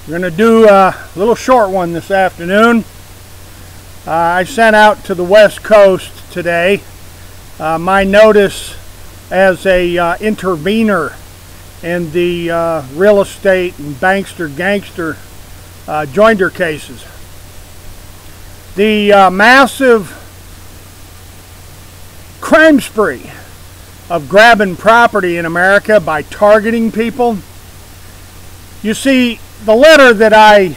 We're going to do a little short one this afternoon. I sent out to the West Coast today my notice as a intervener in the real estate and bankster-gangster joinder cases. The massive crime spree of grabbing property in America by targeting people. You see, the letter that I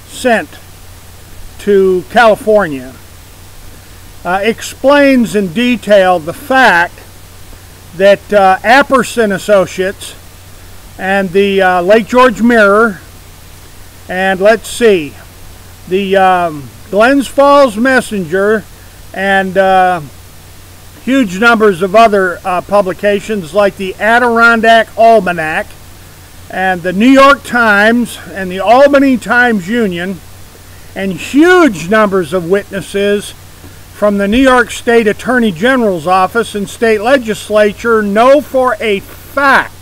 sent to California explains in detail the fact that Apperson Associates and the Lake George Mirror and let's see, the Glens Falls Messenger and huge numbers of other publications like the Adirondack Almanac and the New York Times and the Albany Times-Union, and huge numbers of witnesses from the New York State Attorney General's office and state legislature know for a fact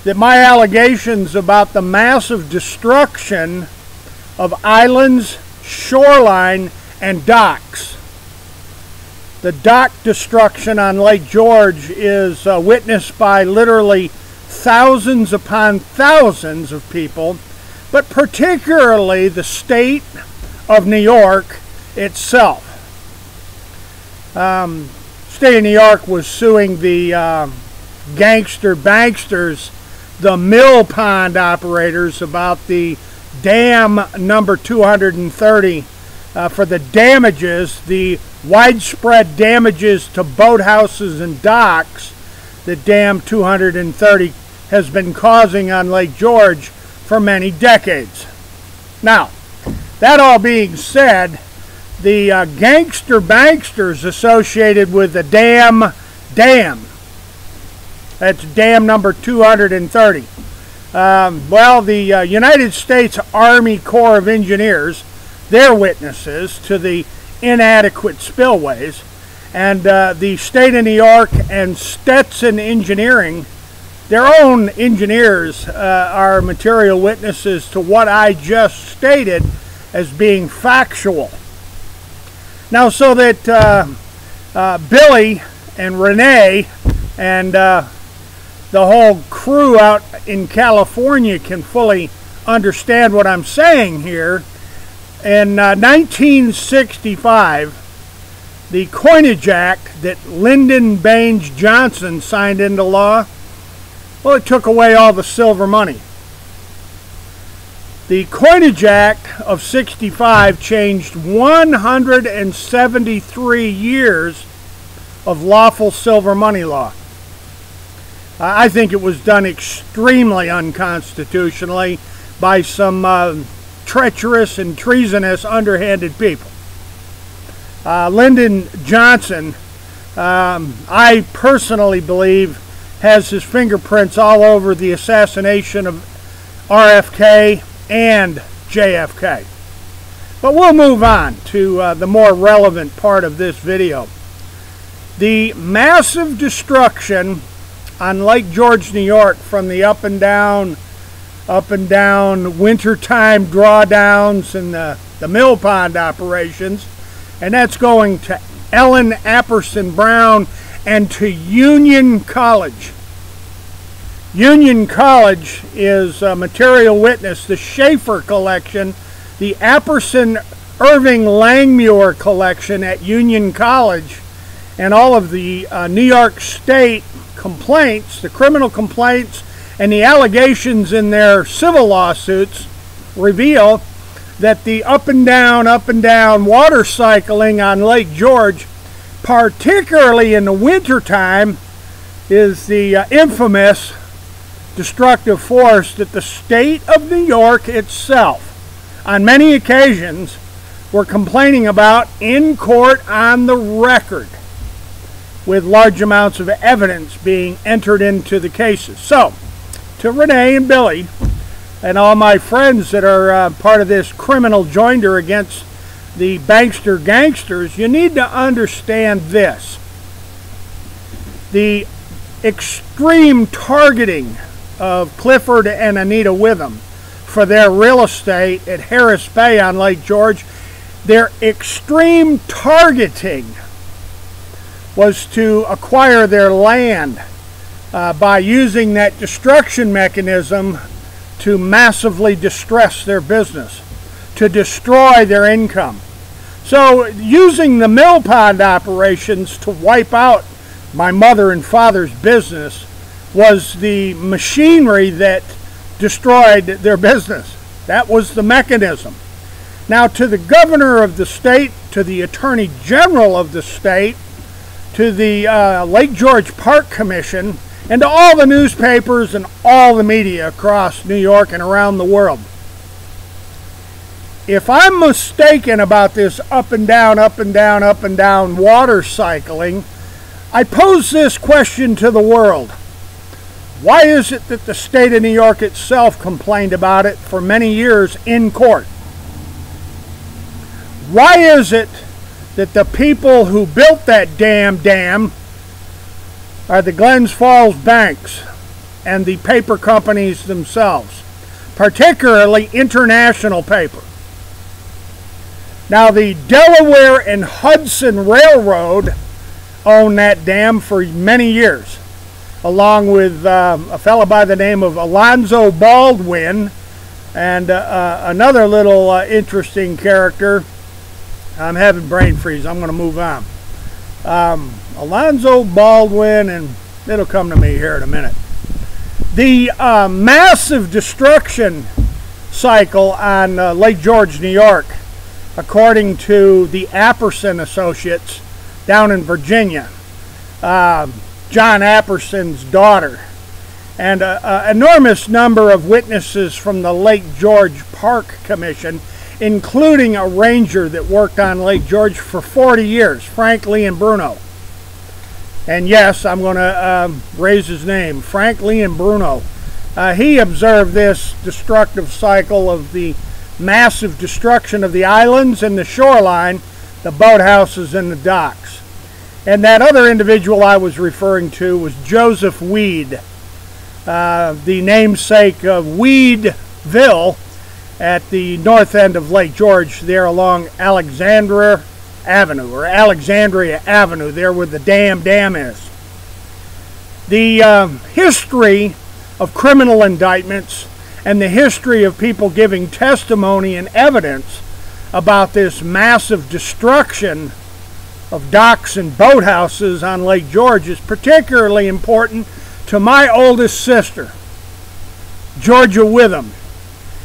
that my allegations about the massive destruction of islands, shoreline, and docks. The dock destruction on Lake George is witnessed by literally thousands upon thousands of people, but particularly the state of New York itself. State of New York was suing the gangster banksters, the mill pond operators, about the dam number 230 for the damages, the widespread damages to boathouses and docks that dam 230 has been causing on Lake George for many decades. Now, that all being said, the gangster banksters associated with the dam, that's dam number 230. Well, the United States Army Corps of Engineers, they're witnesses to the inadequate spillways, and the state of New York and Stetson Engineering, their own engineers, are material witnesses to what I just stated as being factual. Now, so that Billy and Renee and the whole crew out in California can fully understand what I'm saying here, in 1965, the Coinage Act that Lyndon Baines Johnson signed into law, well, it took away all the silver money. The Coinage Act of 65 changed 173 years of lawful silver money law. I think it was done extremely unconstitutionally by some treacherous and treasonous, underhanded people. Lyndon Johnson, I personally believe, has his fingerprints all over the assassination of RFK and JFK. But we'll move on to the more relevant part of this video. The massive destruction on Lake George, New York, from the up and down wintertime drawdowns and the mill pond operations, and that's going to Ellen Apperson Brown and to Union College. Union College is a material witness. The Schaefer collection, the Apperson Irving Langmuir collection at Union College, and all of the New York State complaints, the criminal complaints, and the allegations in their civil lawsuits reveal that the up and down water cycling on Lake George, particularly in the wintertime, is the infamous destructive force that the state of New York itself, on many occasions, were complaining about in court on the record, with large amounts of evidence being entered into the cases. So, to Renee and Billy and all my friends that are part of this criminal joinder against the bankster gangsters, you need to understand this. The extreme targeting of Clifford and Anita Witham for their real estate at Harris Bay on Lake George, their extreme targeting was to acquire their land by using that destruction mechanism to massively distress their business, to destroy their income. So using the mill pond operations to wipe out my mother and father's business was the machinery that destroyed their business. That was the mechanism. Now, to the governor of the state, to the attorney general of the state, to the Lake George Park Commission, and to all the newspapers and all the media across New York and around the world, if I'm mistaken about this up and down, up and down, up and down water cycling, I pose this question to the world. Why is it that the state of New York itself complained about it for many years in court? Why is it that the people who built that damn dam are the Glens Falls banks and the paper companies themselves, particularly International Paper? Now, the Delaware and Hudson Railroad owned that dam for many years, along with a fellow by the name of Alonzo Baldwin and another little interesting character. I'm having brain freeze. I'm going to move on. Alonzo Baldwin, and it'll come to me here in a minute. The massive destruction cycle on Lake George, New York, according to the Apperson Associates down in Virginia, John Apperson's daughter, and an enormous number of witnesses from the Lake George Park Commission, including a ranger that worked on Lake George for 40 years, Frank Lee and Bruno. And yes, I'm going to raise his name, Frank Lee and Bruno. He observed this destructive cycle of the massive destruction of the islands and the shoreline, the boathouses and the docks. And that other individual I was referring to was Joseph Weed, the namesake of Weedville at the north end of Lake George, there along Alexandria Avenue, there where the dam is. The history of criminal indictments and the history of people giving testimony and evidence about this massive destruction of docks and boathouses on Lake George is particularly important to my oldest sister, Georgia Witham,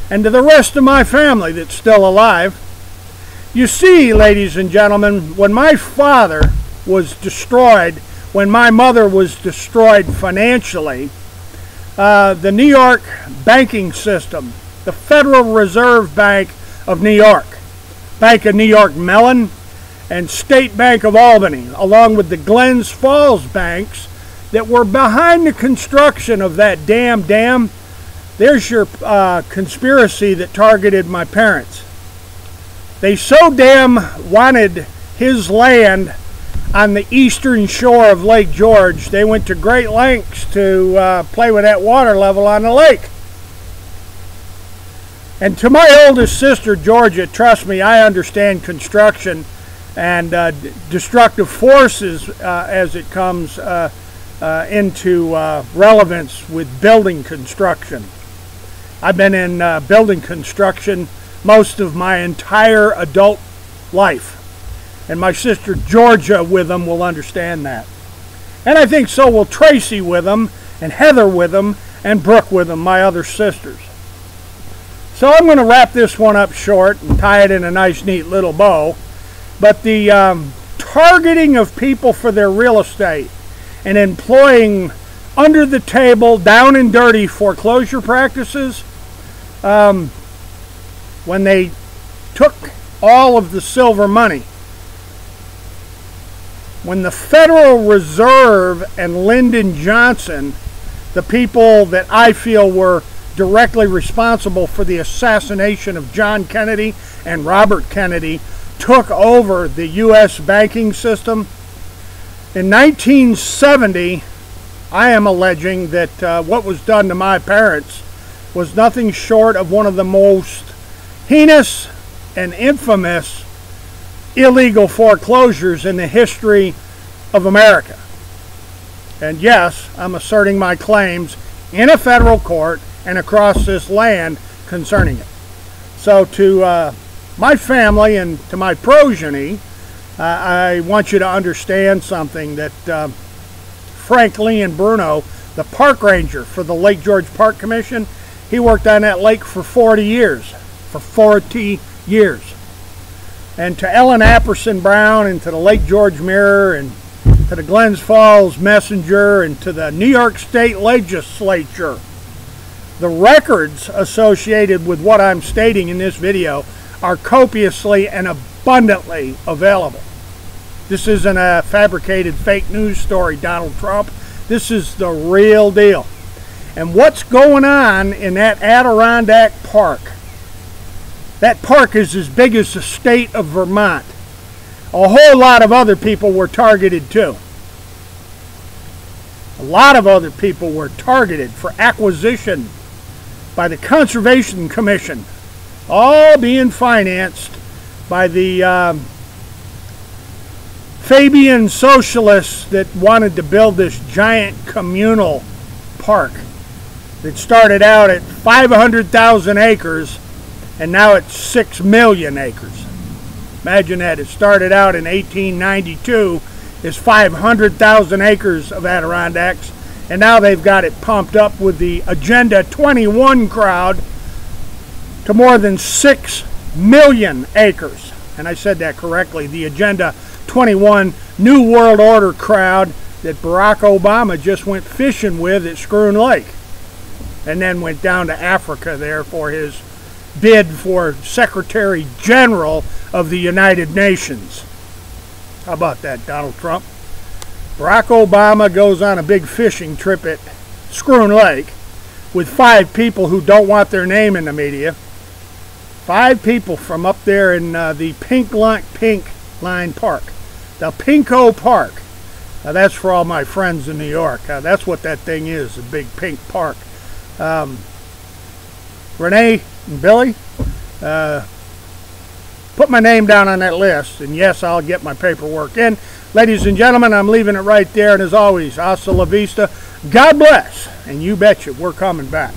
and to the rest of my family that's still alive. You see, ladies and gentlemen, when my father was destroyed, when my mother was destroyed financially, the New York banking system, the Federal Reserve Bank of New York, Bank of New York Mellon, and State Bank of Albany, along with the Glens Falls banks that were behind the construction of that dam. There's your conspiracy that targeted my parents. They so damn wanted his land on the eastern shore of Lake George, they went to great lengths to play with that water level on the lake. And to my oldest sister, Georgia, trust me, I understand construction and destructive forces as it comes into relevance with building construction. I've been in building construction most of my entire adult life. And my sister Georgia Witham will understand that. And I think so will Tracy Witham and Heather Witham and Brooke Witham, my other sisters. So I'm going to wrap this one up short and tie it in a nice neat little bow. But the targeting of people for their real estate and employing under the table, down and dirty foreclosure practices, when they took all of the silver money, when the Federal Reserve and Lyndon Johnson, the people that I feel were directly responsible for the assassination of John Kennedy and Robert Kennedy, took over the U.S. banking system. In 1970, I am alleging that what was done to my parents was nothing short of one of the most heinous and infamous illegal foreclosures in the history of America. And yes, I'm asserting my claims in a federal court and across this land concerning it. So to my family and to my progeny, I want you to understand something, that Frank Lee and Bruno, the park ranger for the Lake George Park Commission, he worked on that lake for 40 years. For 40 years. And to Ellen Apperson Brown and to the Lake George Mirror and to the Glens Falls Messenger and to the New York State Legislature, the records associated with what I'm stating in this video are copiously and abundantly available. This isn't a fabricated fake news story, Donald Trump. This is the real deal. And what's going on in that Adirondack Park? That park is as big as the state of Vermont. A whole lot of other people were targeted too. A lot of other people were targeted for acquisition by the Conservation Commission, all being financed by the Fabian socialists that wanted to build this giant communal park that started out at 500,000 acres and now it's 6 million acres. Imagine that. It started out in 1892 as 500,000 acres of Adirondacks, and now they've got it pumped up with the Agenda 21 crowd to more than 6 million acres. And I said that correctly. The Agenda 21 New World Order crowd that Barack Obama just went fishing with at Schroon Lake, and then went down to Africa there for his bid for Secretary General of the United Nations. How about that, Donald Trump? Barack Obama goes on a big fishing trip at Schroon Lake with 5 people who don't want their name in the media. 5 people from up there in the Pink Line Park, the Pinko Park. Now that's for all my friends in New York. That's what that thing is, a big pink park. Renee and Billy, put my name down on that list, and yes, I'll get my paperwork in. Ladies and gentlemen, I'm leaving it right there, and as always, hasta la vista. God bless, and you betcha we're coming back.